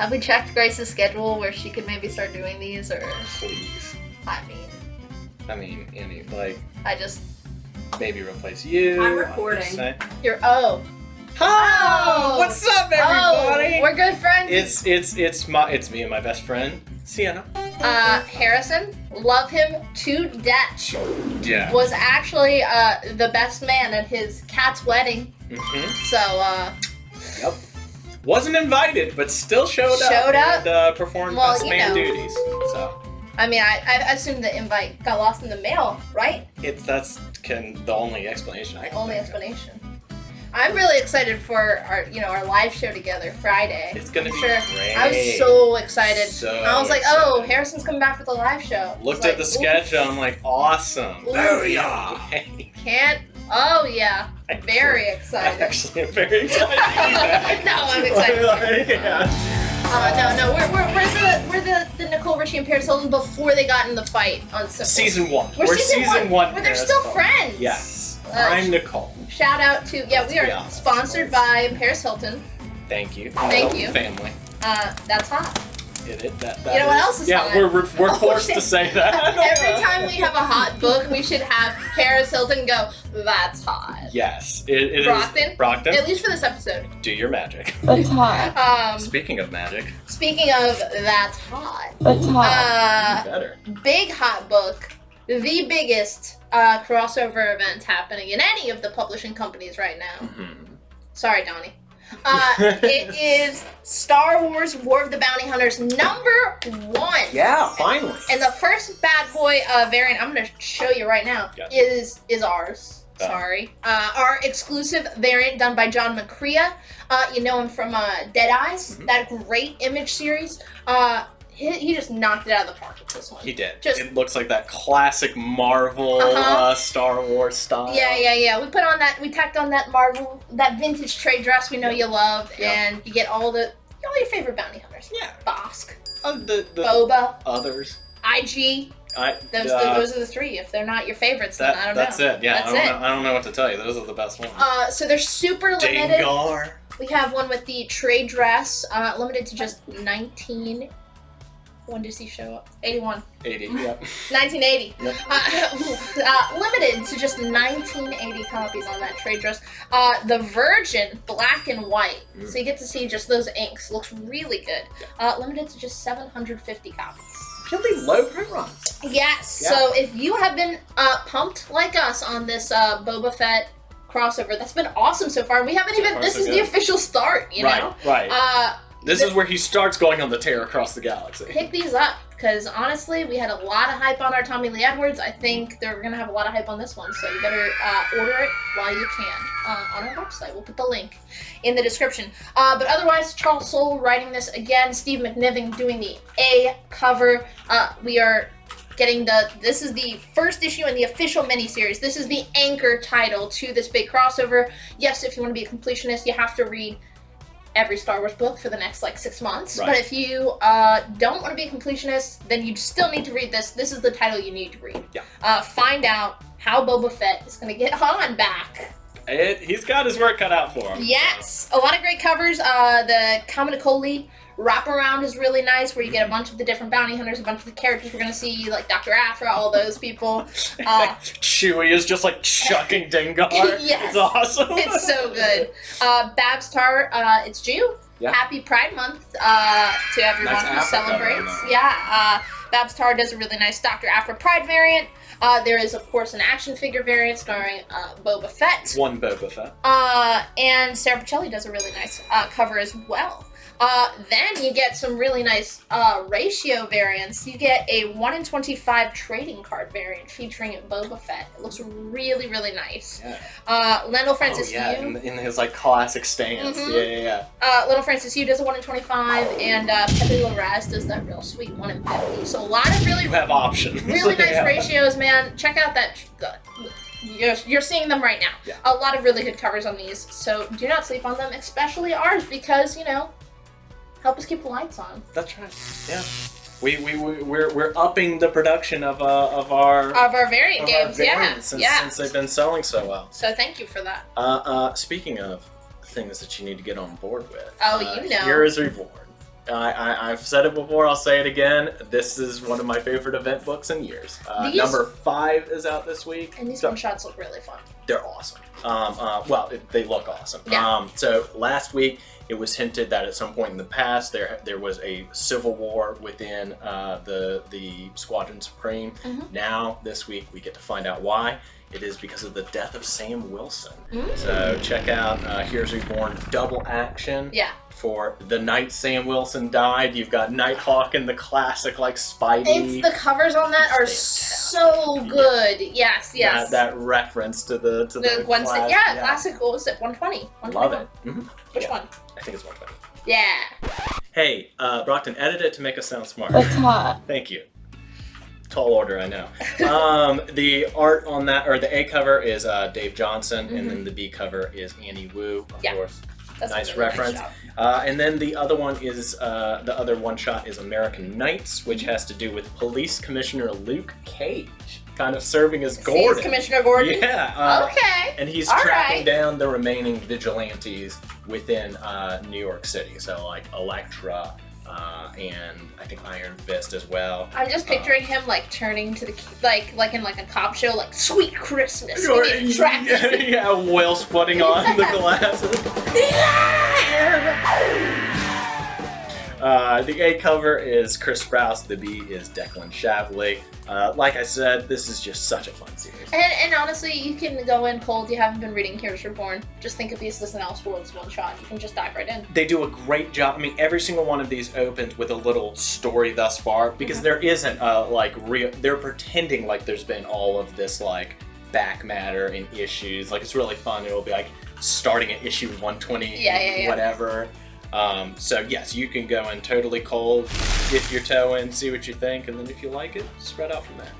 Have we checked Grace's schedule where she could maybe start doing these, or? Please. I mean, I just. maybe replace you. I'm recording. You're Hi! What's up, everybody? We're good friends. It's me and my best friend, Siena. Harrison, love him to death. Yeah. Was actually the best man at his cat's wedding. So Yep. Wasn't invited, but still showed up. And performed best man duties. So. I mean, I assume the invite got lost in the mail, right? That's the only explanation I can Only think of. explanation. I'm really excited for our live show together Friday. It's gonna be great. I was so excited. So I was like, excited. oh, Harrison's coming back for the live show. Looked at the schedule, I'm like, awesome. There we are. Can't. Oh yeah. Very excited. Actually, I'm very excited to be back. No, I'm excited. Yeah. No, we're the Nicole Richie and Paris Hilton before they got in the fight on Simple. Season 1. We're season 1. Where they're Paris still Hilton. friends. Yes. I'm Nicole. Shout out to we are sponsored by Paris Hilton. Thank you. Thank you. Family. That's hot. That You know what else is hot? Yeah, we're forced to say that. Every time we have a hot book, we should have Paris Hilton go, that's hot. Yes, it Brockton? is. Brockton. At least for this episode. Do your magic. That's hot. Speaking of magic. Speaking of that's hot. That's hot. Better. Big hot book. The biggest crossover event happening in any of the publishing companies right now. Sorry, Donnie. It is Star Wars War of the Bounty Hunters #1. Yeah, finally. And the first bad boy variant I'm going to show you right now is ours. Sorry. Our exclusive variant done by John McCrea. You know him from Dead Eyes, that great Image series. He just knocked it out of the park with this one. He did. It looks like that classic Marvel Star Wars style. Yeah. We tacked on that Marvel, that vintage trade dress we know you love, and you get all your favorite bounty hunters. Yeah. Bosk. The Boba. Others. IG. Those are the three. If they're not your favorites, then I don't know. That's it. Yeah, I don't know what to tell you. Those are the best ones. So they're super limited. Dengar. We have one with the trade dress, limited to just 19. When does he show up? 81. 80, yep. 1980. Yep. Limited to just 1980 copies on that trade dress. The Virgin, black and white. So you get to see just those inks. Looks really good. Limited to just 750 copies. Really low print runs. Yes. Yeah. So if you have been pumped like us on this Boba Fett crossover, that's been awesome so far. We haven't this is the official start, you know? Right. This is where he starts going on the tear across the galaxy. Pick these up, because honestly, we had a lot of hype on our Tommy Lee Edwards. I think they're going to have a lot of hype on this one, so you better order it while you can on our website. We'll put the link in the description. But otherwise, Charles Soule writing this again, Steve McNiven doing the A cover. We are getting this is the first issue in the official miniseries. This is the anchor title to this big crossover. Yes, if you want to be a completionist, you have to read every Star Wars book for the next 6 months. Right. But if you don't want to be a completionist, then you still need to read this. This is the title you need to read. Yeah. Find out how Boba Fett is going to get Han back. He's got his work cut out for him. Yes. A lot of great covers. The Kaminoko'li wraparound is really nice, where you get a bunch of the different bounty hunters, a bunch of the characters we're going to see, like Dr. Afra, all those people. Chewie is just chucking Dengar. Yes. It's awesome. It's so good. Babs Tar, it's Jew. Yeah. Happy Pride Month to everyone who celebrates. Yeah. Babs Tar does a really nice Dr. Afra Pride variant. There is, of course, an action figure variant starring Boba Fett. One Boba Fett. And Sarah Pacelli does a really nice cover as well. Then you get some really nice ratio variants. You get a 1-in-25 trading card variant featuring Boba Fett. It looks really, really nice. Yeah. Lendl Francis Yu. In his classic stance. Yeah. Lendl Francis Yu does a 1-in-25, and Pepe Larraz does that real sweet 1-in-50. So a lot of really you have options. Really nice ratios, man. Check out that. You're seeing them right now. Yeah. A lot of really good covers on these. So do not sleep on them, especially ours, because help us keep the lights on. That's right. Yeah. We're upping the production of our variant games. Since they've been selling so well. So thank you for that. Speaking of things that you need to get on board with. Oh, Here is Reborn. I've said it before, I'll say it again. This is one of my favorite event books in years. Number 5 is out this week. And these one-shots look really fun. They're awesome. They look awesome. Yeah. So last week, it was hinted that at some point in the past, there was a civil war within the Squadron Supreme. Mm-hmm. Now, this week, we get to find out why. It is because of the death of Sam Wilson. Mm-hmm. So check out Heroes Reborn double action. Yeah. For the night Sam Wilson died, you've got Nighthawk and the classic like Spidey. The covers on that are so good. Yeah. Yes. That reference to the Gwen class, classic. What was it? 120. Love it. Mm-hmm. Which one? I think it's 120. Yeah. Hey, Brockton, edit it to make us sound smart. It's hot. Thank you. Tall order, I know. The art on that, or the A cover is Dave Johnson, and then the B cover is Annie Wu, of course. That's nice a really reference. Nice And then the other one is the other one shot is American Knights, which has to do with Police Commissioner Luke Cage, kind of serving as Gordon. He's Commissioner Gordon. Yeah. Okay. And he's tracking down the remaining vigilantes within New York City. So like Elektra. And I think Iron Fist as well. I'm just picturing him like turning to the like in like a cop show, like "Sweet Christmas." Yeah, oil sputting on the glasses. The A cover is Chris Sprouse. The B is Declan Shavley. Like I said, this is just such a fun series. And honestly, you can go in cold. You haven't been reading Heroes Reborn. Just think of these as an Elseworlds one shot. You can just dive right in. They do a great job. I mean, every single one of these opens with a little story thus far, because there isn't like real. They're pretending like there's been all of this like back matter and issues. Like it's really fun. It'll be like starting at issue 120, whatever. So yes, you can go in totally cold, dip your toe in, see what you think, and then if you like it, spread out from there.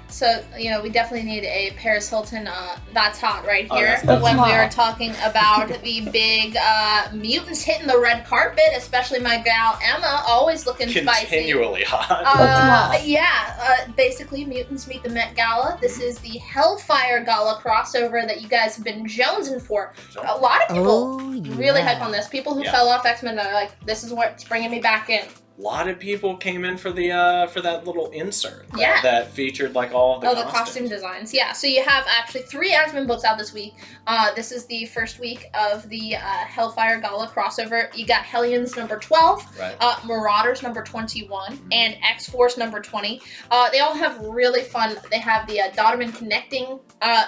So, we definitely need a Paris Hilton, that's hot right here, that's when hot. we are talking about the big mutants hitting the red carpet, especially my gal Emma, always looking spicy. Continually hot. Basically, mutants meet the Met Gala. This is the Hellfire Gala crossover that you guys have been jonesing for. A lot of people really hype on this. People who fell off X-Men are like, this is what's bringing me back in. A lot of people came in for the for that little insert that featured like all of the costume designs. Yeah, so you have actually 3 X-Men books out this week. This is the first week of the Hellfire Gala crossover. You got Hellions number 12, Marauders number 21, and X-Force number 20. They all have really fun. They have the Dotterman connecting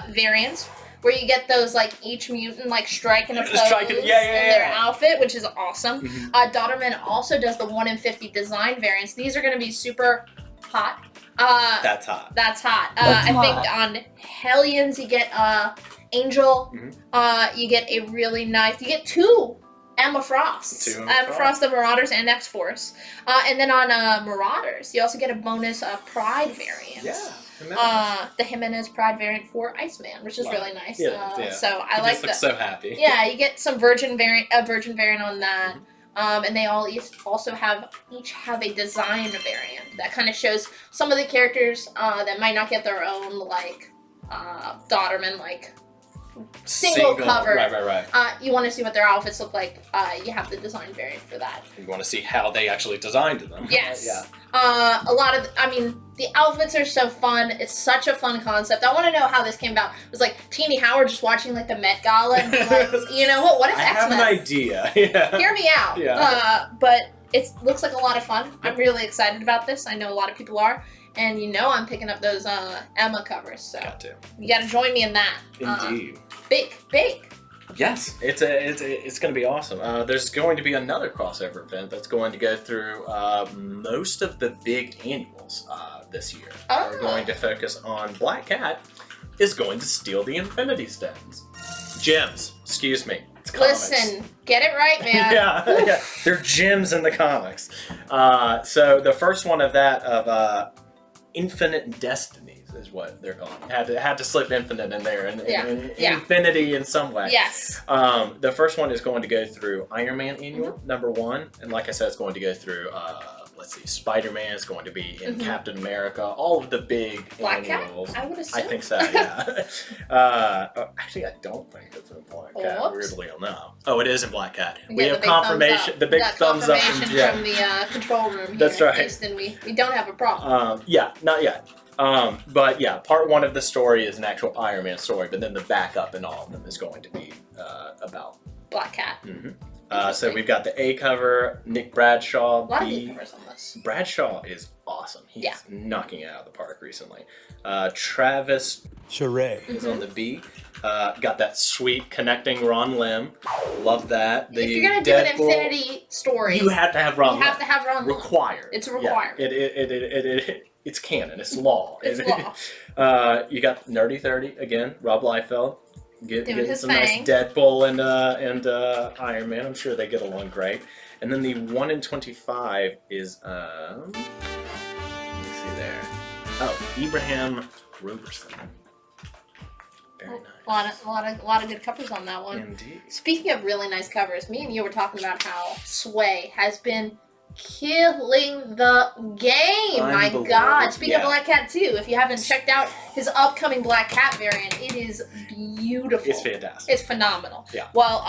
variants, where you get those like each mutant like striking a pose in their outfit, which is awesome. Dotterman also does the 1 in 50 design variants. These are going to be super hot. That's hot. That's hot. I think on Hellions you get Angel. You get a really nice. You get 2 Emma Frosts. Emma Frost, the Marauders, and X-Force. And then on Marauders, you also get a bonus Pride variant. Yeah. The Jimenez Pride variant for Iceman, which is really nice. Yeah. So I like that. Looks so happy. Yeah, you get some Virgin variant on that. And they all also each have a design variant that kind of shows some of the characters that might not get their own like Dotterman like single cover. Right. You want to see what their outfits look like. You have the design variant for that. You want to see how they actually designed them. Yes. The outfits are so fun. It's such a fun concept. I want to know how this came about. It was like Teenie Howard just watching like the Met Gala and being like, what if X-Men? I have an idea. Yeah. Hear me out. Yeah. But it looks like a lot of fun. I'm really excited about this. I know a lot of people are. And I'm picking up those Emma covers. So Got to. You got to join me in that. Indeed. Big. Yes, it's going to be awesome. There's going to be another crossover event that's going to go through most of the big annuals this year. We're going to focus on Black Cat is going to steal the Infinity Stones. Gems, excuse me. It's comics. Listen, get it right, man. yeah. They're gems in the comics. So the first one of that of Infinite Destinies is what they're calling it. Had to slip infinite in there and infinity in some way. Yes. The first one is going to go through Iron Man annual number 1, and like I said, it's going to go through let's see, Spider-Man is going to be in Captain America. All of the big Black annuals. Cat? I would assume. I think so. Yeah. Actually, I don't think it's in Black Cat. Whoops. Weirdly enough. Oh, it is in Black Cat. We We get have the big thumbs confirmation. up. The big Got thumbs up confirmation from Jen. from the control room here. That's right. Houston, we don't have a problem. Yeah, not yet. But yeah, part one of the story is an actual Iron Man story, but then the backup in all of them is going to be about. Black Cat. So we've got the A cover, Nick Bradshaw. A lot of good covers on this. Bradshaw is awesome. He's Yeah. knocking it out of the park recently. Travis Charade. is on the B. Got that sweet connecting Ron Lim. Love that. If you're gonna do an Infinity story, you have to have Ron you Lim. have to have Ron Lim. Required. It's a Yeah. requirement. It's canon. It's law. It's law. You got Nerdy 30 again. Rob Liefeld. Doing Getting his some thing. nice Deadpool and Iron Man. I'm sure they get along great. And then the 1 in 25 is let me see there. Oh, Ibrahim Roberson. Very nice. A lot of good covers on that one. Indeed. Speaking of really nice covers, me and you were talking about how Sway has been killing the game. My Unbelievable. God. Speaking of Yeah. Black Cat 2, if you haven't checked out his upcoming Black Cat variant, it is beautiful. It's fantastic. It's phenomenal. Yeah. Well,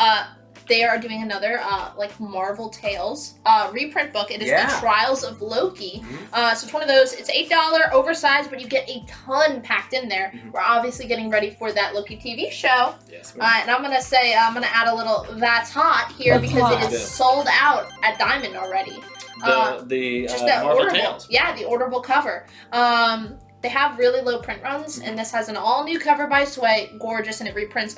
they are doing another like Marvel Tales reprint book. It is Yeah. the Trials of Loki. So it's one of those. It's $8 oversized, but you get a ton packed in there. We're obviously getting ready for that Loki TV show. Yes, And I'm gonna add a little "That's hot" here That's because hot. it is sold out at Diamond already. the Just that Marvel orderable, Tales. yeah, the orderable cover. They have really low print runs, and this has an all new cover by Sway, gorgeous, and it reprints.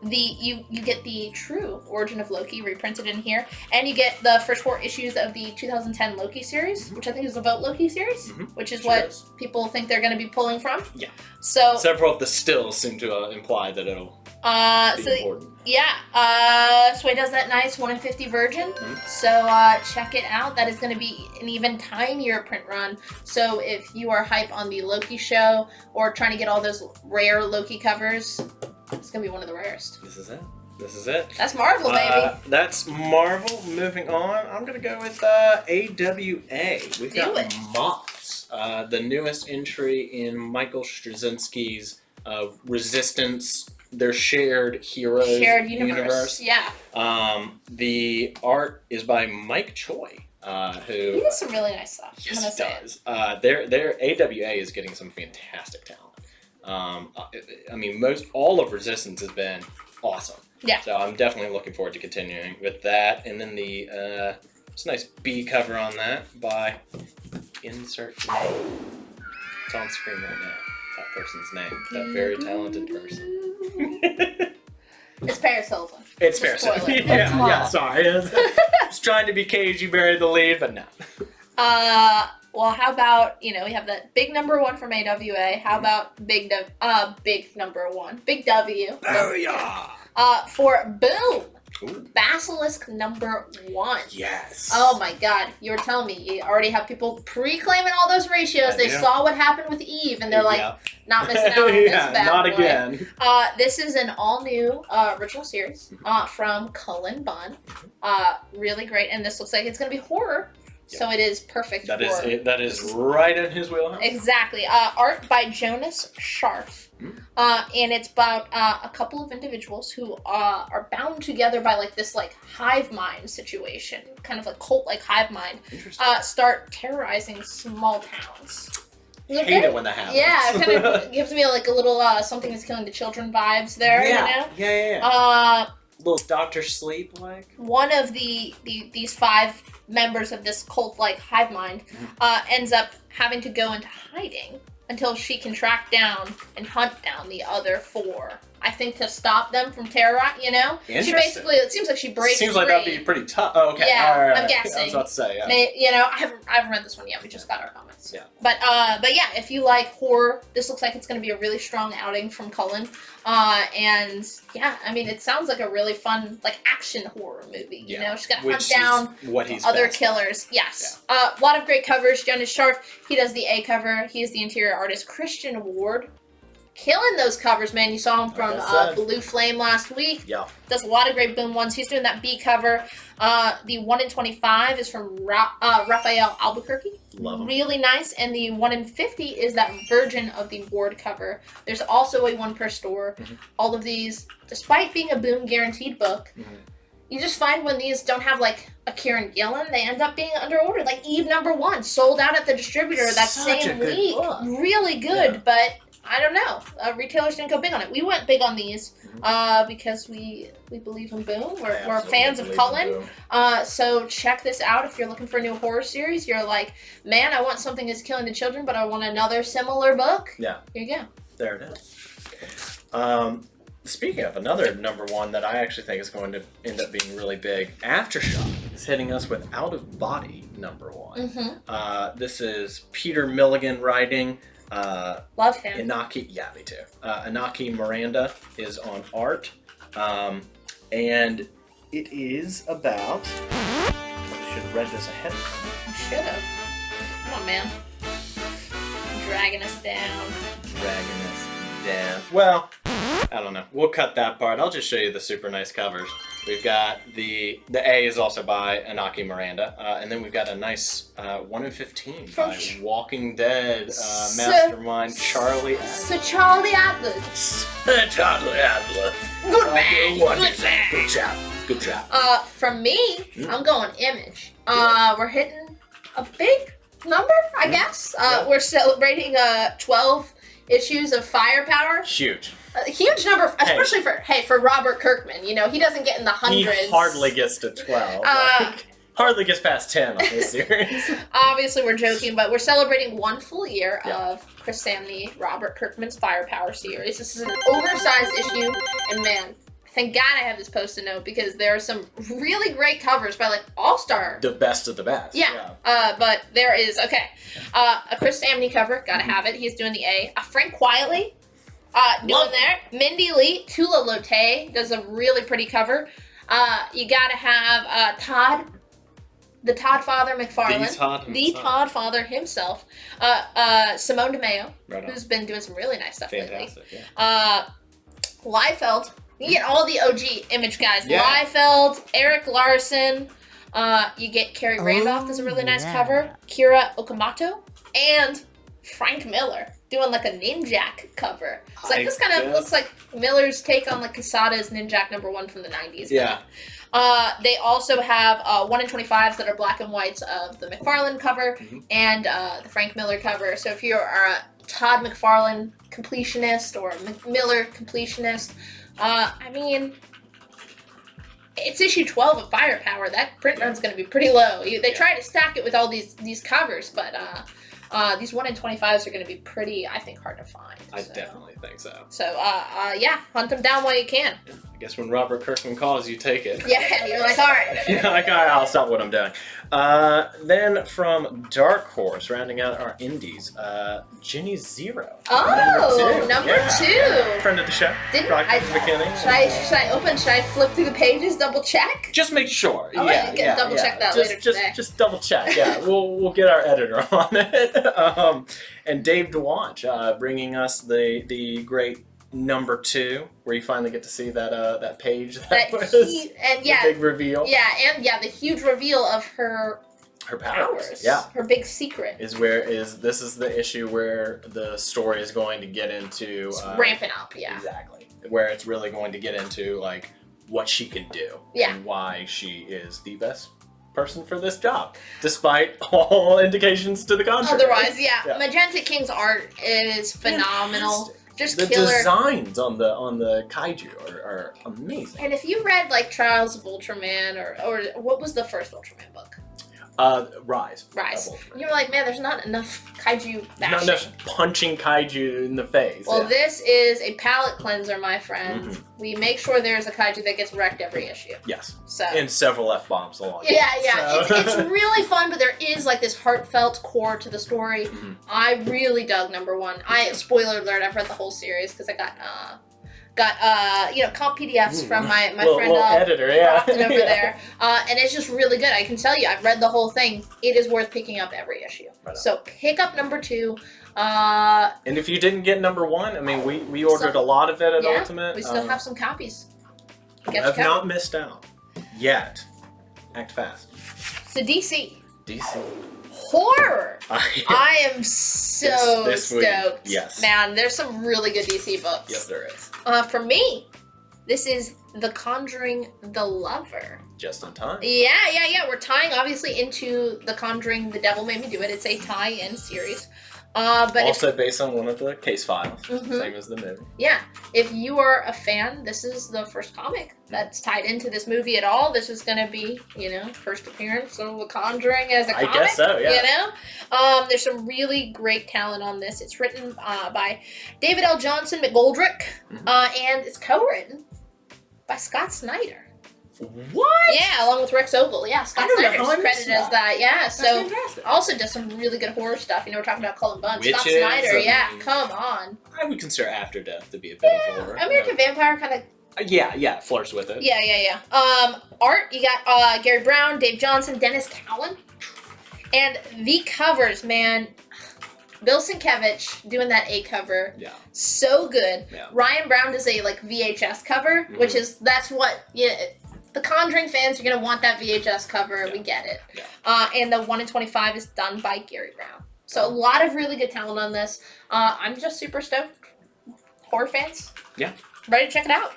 You get the true Origin of Loki reprinted in here, and you get the first 4 issues of the 2010 Loki series, which I think is the Vote Loki series, which is Sure what is. people think they're going to be pulling from. Yeah. So Several of the stills seem to imply that it'll be so important. yeah, Sway does that nice 1 in 50 Virgin. So check it out. That is going to be an even tinier print run. So if you are hype on the Loki show or trying to get all those rare Loki covers, it's going to be one of the rarest. This is it. This is it. That's Marvel, baby. That's Marvel. Moving on, I'm gonna go with AWA. We've Do got it. Moths, the newest entry in Michael Straczynski's Resistance, their shared heroes Shared universe. Yeah. The art is by Mike Choi, He who does some really nice stuff. I'm yes, gonna it say does. Their AWA is getting some fantastic talent. I mean, all of Resistance has been awesome. Yeah. So I'm definitely looking forward to continuing with that. And then the it's a nice B cover on that by insert name. It's on screen right now. That person's name. That very talented person. It's Paris Hilton. It's Just fair. spoil it. Yeah, sorry. I was trying to be cagey, bury the lead, but no. Well, how about, we have that big number 1 from AWA. How about big number 1? Big W. Oh, yeah. For Boom. Ooh. Basilisk number 1. Yes. Oh my God. You were telling me you already have people pre-claiming all those ratios. They Yeah. saw what happened with Eve and they're like, Yeah. not missing out on this bad not boy. again. This is an all-new original series from Cullen Bunn. Really great. And this looks like it's going to be horror. So it is perfect That for is it. That is right in his wheelhouse. Exactly. Art by Jonas Scharf. And it's about a couple of individuals who are bound together by this hive mind situation, kind of like cult like hive mind. Interesting. Start terrorizing small towns. Hate it when that happens. Yeah, it kind of gives me a little something is killing the children vibes there. Yeah. Little Doctor Sleep like. One of these 5 members of this cult like hive mind ends up having to go into hiding until she can track down and hunt down the other 4. I think to stop them from terror, She Interesting. basically, it seems like she breaks Seems like free. that'd be pretty tough. Oh, okay. Yeah, All right. I'm guessing. I was about to say, yeah. I haven't read this one yet. We just got our comments. Yeah. But yeah, if you like horror, this looks like it's going to be a really strong outing from Cullen. And yeah, I mean, it sounds like a really fun action horror movie. She's got to hunt down what he's other best. killers. Yes. A lot of great covers. Jonas Scharf, he does the A cover. He is the interior artist. Christian Ward, killing those covers, man. You saw him from Like I said. Blue Flame last week. Yeah. Does a lot of great Boom ones. He's doing that B cover. The 1 in 25 is from Raphael Albuquerque. Love him. Really nice. And the 1 in 50 is that version of the Ward cover. There's also a 1 per store. All of these, despite being a Boom guaranteed book, you just find when these don't have like a Kieran Gillen, they end up being under order. Like Eve #1 sold out at the distributor that Such same a good week. book. Really good, Yeah. but I don't know. Retailers didn't go big on it. We went big on these because we believe in Boom. We're fans of Cullen. So check this out if you're looking for a new horror series. You're like, man, I want something that's killing the children, but I want another similar book. Yeah. Here you go. There it is. Speaking of another #1 that I actually think is going to end up being really big, Aftershock is hitting us with Out of Body #1. This is Peter Milligan writing. Love him. Inaki, yeah, me too. Inaki Miranda is on art. And it is about. I should have read this ahead of time. You should have. Come on, man. Dragging us down. Well, I don't know. We'll cut that part. I'll just show you the super nice covers. We've got the A is also by Inaki Miranda, and then we've got a nice 1 in 15 by Walking Dead mastermind Charlie Adler. So Charlie Adler. Charlie Adler. Good man. Good job. Good job. From me, I'm going Image. We're hitting a big number, I guess. We're celebrating 12 issues of Firepower. Huge. A huge number, especially for Robert Kirkman. You know, he doesn't get in the hundreds. He hardly gets to 12. Hardly gets past 10 on this series. Obviously, we're joking, but we're celebrating 1 full year of Chris Samney, Robert Kirkman's Firepower series. This is an oversized issue, and man, thank God I have this post-it note because there are some really great covers by like all-star. The best of the best. Yeah. But there is a Chris Samney cover, gotta have it. He's doing the A. Frank Quietly. Doing there. Mindy Lee, Tula Lotte does a really pretty cover. You gotta have Todd, the Todd Father McFarlane, the Todd Father himself. Simone DeMeo, who's been doing some really nice stuff lately. Liefeld. You get all the OG Image guys. Yeah. Liefeld, Eric Larson. You get Carrie Randolph does a really nice cover. Kira Okamoto and Frank Miller doing like a Ninjak cover. It's like this kind of looks like Miller's take on like Quesada's Ninjak #1 from the 90s. Yeah. They also have 1 in 25s that are black and whites of the McFarlane cover and the Frank Miller cover. So if you're a Todd McFarlane completionist or Miller completionist, I mean, it's issue 12 of Firepower. That print run's going to be pretty low. They try to stack it with all these covers, but these 1 in 25s are going to be pretty, I think, hard to find. I definitely think so. So, hunt them down while you can. I guess when Robert Kirkman calls, you take it. Yeah, you're like, all right. You're like, all right, I'll stop what I'm doing. Then from Dark Horse, rounding out our indies, Ginny Zero. Oh, number two. Friend of the show. Didn't Rock I? at the beginning. Should I flip through the pages, double check? Just make sure. Oh, yeah, you can double check that later today. Just double check. Yeah, we'll get our editor on it. And Dave DeWanch bringing us the great number 2, where you finally get to see that page the big reveal. Yeah, and the huge reveal of her powers. Yeah, her big secret this is the issue where the story is going to get into ramping up. Yeah, exactly, where it's really going to get into like what she can do and why she is the best person for this job, despite all indications to the contrary. Otherwise, Magenta King's art is phenomenal. Fantastic. Just the killer. Designs on the kaiju are amazing. And if you read like Trials of Ultraman or what was the first Ultraman book? Rise. You're like, man, there's not enough kaiju bashing. Not enough punching kaiju in the face. Well, this is a palate cleanser, my friend. We make sure there's a kaiju that gets wrecked every issue. Yes. So. And several F-bombs along. Yeah. So. It's really fun, but there is like this heartfelt core to the story. I really dug number 1. Spoiler alert, I've read the whole series because I got comp PDFs from my friend editor, over there, and it's just really good. I can tell you, I've read the whole thing. It is worth picking up every issue. So pick up number 2. And if you didn't get number 1, I mean, we ordered a lot of it at Ultimate. We still have some copies. You have not missed out yet. Act fast. So DC. DC. Horror. I am so this week, stoked. yes. Man, there's some really good DC books. Yes, there is. For me, this is The Conjuring the Lover. Just in time. Yeah. We're tying obviously into The Conjuring The Devil Made Me Do It. It's a tie-in series. But also based on one of the case files, same as the movie. Yeah, if you are a fan, this is the first comic that's tied into this movie at all. This is going to be, first appearance of The Conjuring as a comic. I guess so, yeah. There's some really great talent on this. It's written by David L. Johnson McGoldrick, and it's co-written by Scott Snyder. What? Yeah, along with Rex Ogle. Yeah, Scott Snyder's credited as that. Yeah, That's so fantastic. Also does some really good horror stuff. We're talking about Cullen Bunn. Scott Witches, Snyder, I mean, come on. I would consider After Death to be a bit of horror. American Vampire kind of. Yeah, flirts with it. Yeah. Art, you got Gary Brown, Dave Johnson, Dennis Cowan. And the covers, man. Bill Sienkiewicz doing that A cover. Yeah. So good. Yeah. Ryan Brown does a VHS cover, which that's what the Conjuring fans are gonna want, that VHS cover. Yeah. We get it. Yeah. And the 1 in 25 is done by Gary Brown. So a lot of really good talent on this. I'm just super stoked. Horror fans. Yeah. Ready to check it out.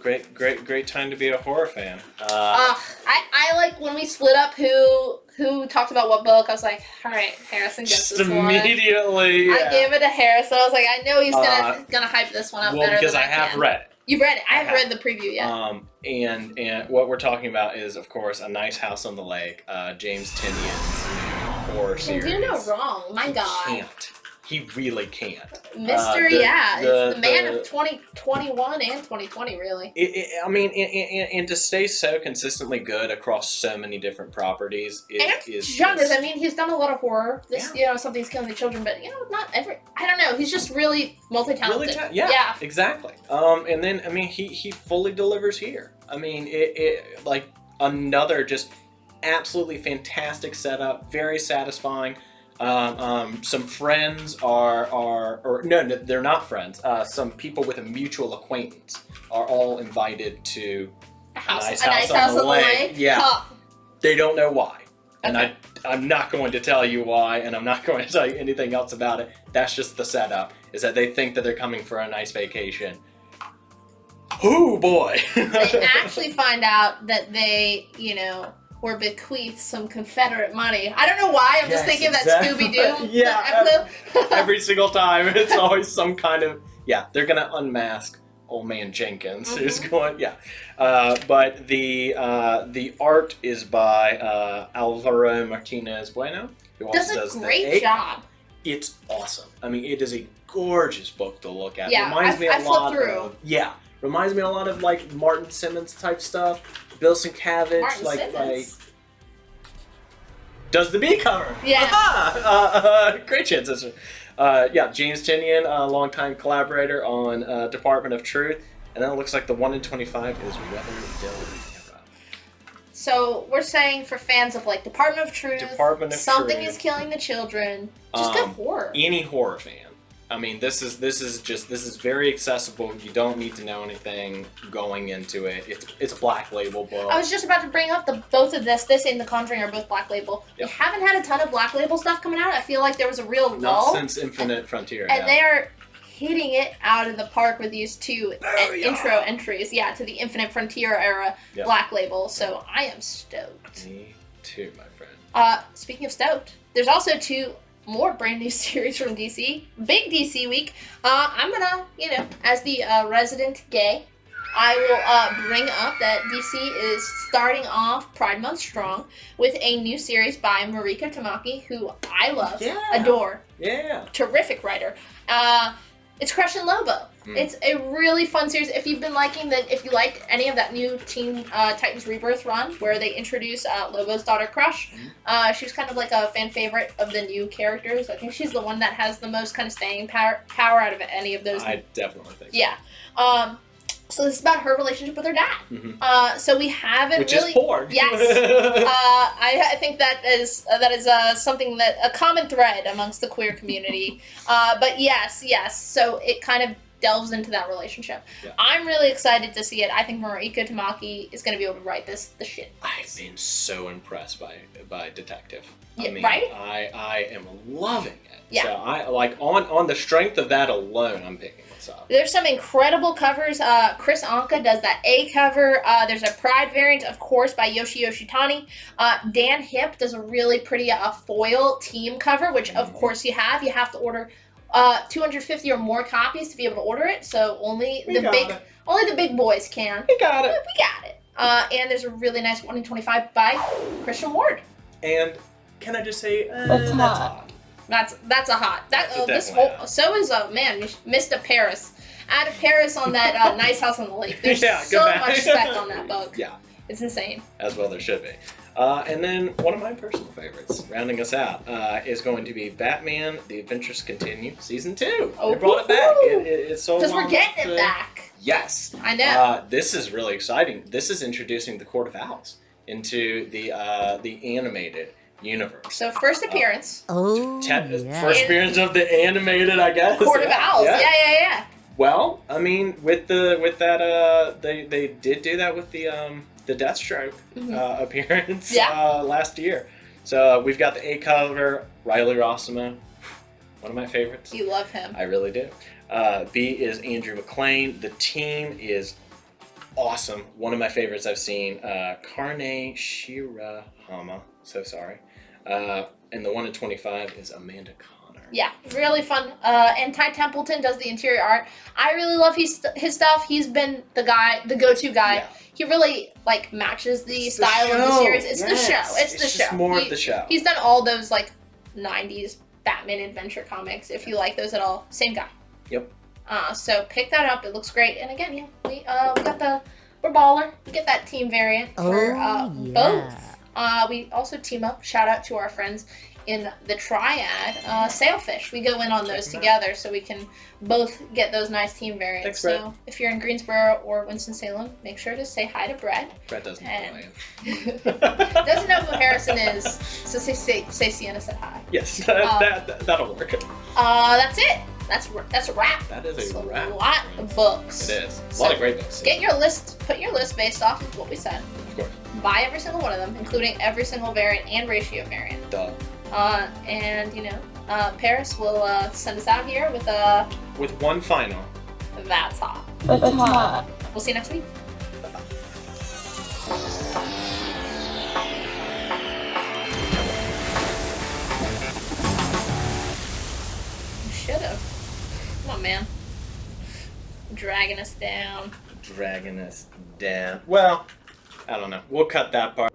Great time to be a horror fan. I like when we split up who talked about what book. I was like, all right, Harrison gets Just this one. immediately. I gave it to Harrison. I was like, I know he's gonna hype this one up Well, better because than I have can. read it. You've read it. I haven't read the preview yet. And what we're talking about is, of course, A Nice House on the Lake, James Tynion's new horror series. Can do no wrong. My God. He can't. He really can't. Mr. It's the man of 2021 and 2020, really. And to stay so consistently good across so many different properties is genres. I mean, he's done a lot of horror. Something's killing the children, but not every. I don't know. He's just really multi-talented. Yeah, exactly. And then he fully delivers here. I mean, it like another just absolutely fantastic setup, very satisfying. Some friends no, they're not friends. Some people with a mutual acquaintance are all invited to a nice house on the lake. Yeah, they don't know why, and I'm not going to tell you why, and I'm not going to tell you anything else about it. That's just the setup. Is that they think that they're coming for a nice vacation. Oh boy! They actually find out that they, or bequeath some Confederate money. I don't know why. I'm just thinking exactly. that Scooby-Doo. Yeah, every single time it's always some kind of they're gonna unmask Old Man Jenkins who's going but the art is by Alvaro Martinez Bueno, who also does a great job. It's awesome. I mean, it is a gorgeous book to look at. Yeah, Reminds me a lot of like Martin Simmons type stuff. Bill Sienkiewicz, does the B cover. Yeah. Great chances. James Tynion, a longtime collaborator on Department of Truth. And then it looks like the 1 in 25 is Weather Dylan. So we're saying for fans of like Department of Truth, Something is Killing the Children, just good horror. Any horror fan. I mean, this is very accessible. You don't need to know anything going into it. It's a Black Label book. I was just about to bring up both of this and The Conjuring are both Black Label. Yep. We haven't had a ton of Black Label stuff coming out. I feel like there was a real lull. Not since Infinite Frontier. And they are hitting it out of the park with these two intro entries, to the Infinite Frontier era Black Label. So I am stoked. Me too, my friend. Speaking of stoked, there's also two more brand new series from DC. Big DC week. I'm gonna, as the resident gay, I will bring up that DC is starting off Pride Month strong with a new series by Marika Tamaki, who I love, adore. Yeah. Terrific writer. It's Crush and Lobo. It's a really fun series. If you've been if you liked any of that new Teen Titans Rebirth run where they introduce Lobo's daughter Crush, she was kind of like a fan favorite of the new characters. I think she's the one that has the most kind of staying power out of any of those. I definitely think so. Yeah. So this is about her relationship with her dad. Mhm. So we haven't Which really. is poor. Yes. I think that is something that a common thread amongst the queer community. But yes. So it kind of delves into that relationship. Yeah. I'm really excited to see it. I think Mariko Tamaki is going to be able to write the shit. I've been so impressed by Detective. Yeah, I mean, right? I am loving it. Yeah. So I like on the strength of that alone, I'm picking this up. There's some incredible covers. Chris Anka does that A cover. There's a Pride variant, of course, by Yoshi Yoshitani. Dan Hip does a really pretty foil team cover, which of course you have. You have to order 250 or more copies to be able to order it. So only the big boys can. We got it. We got it. And there's a really nice 1 in 25 by Christian Ward. And can I just say That's hot. That's a hot. This definitely whole hot. so is Mr. Paris. Out of Paris on that Nice House on the Lake. There's Yeah, so go back. much spec on that book. Yeah, It's insane. as well there should be. And then one of my personal favorites, rounding us out, is going to be Batman: The Adventures Continue, Season 2. Oh, they brought it back. woo-hoo! It's so Because we're long getting to- it back. Yes. I know. This is really exciting. This is introducing the Court of Owls into the animated universe. So first appearance, Oh, First appearance of the animated, I guess. Court of Owls. Yeah. Well, I mean, with that, they did do that with the Deathstroke appearance last year. So we've got the A cover, Riley Rossimo, one of my favorites. You love him. I really do. B is Andrew McLean. The team is awesome. One of my favorites I've seen. Karne Shirahama. So sorry. And the 1 in 25 is Amanda Connor. Yeah, really fun. And Ty Templeton does the interior art. I really love his stuff. He's been the go-to guy. Yeah. He really matches the It's style of the show. series. It's the show. Yes. It's the just show. more of the show. He's done all those 90s Batman adventure comics. If you like those at all, same guy. Yep. So pick that up. It looks great. And again, we got we're baller. We get that team variant for both. We also team up. Shout out to our friends in the Triad, Sailfish. We go in on those together so we can both get those nice team variants. Thanks, Brett. So if you're in Greensboro or Winston-Salem, make sure to say hi to Brett. Brett doesn't know And- who I am. Doesn't know who Harrison is, so say Siena said hi. Yes, that'll work. That's it. That's a wrap. That is So a wrap. A lot of books. It is. A So lot of great books. Get your list. Put your list based off of what we said. Of course. Buy every single one of them, including every single variant and ratio variant. Duh. And Paris will send us out here with With one final. That's Hot. That's hot. We'll see you next week. You should have. Come on, man. Dragging us down. Dragging us down. Well, I don't know. We'll cut that part.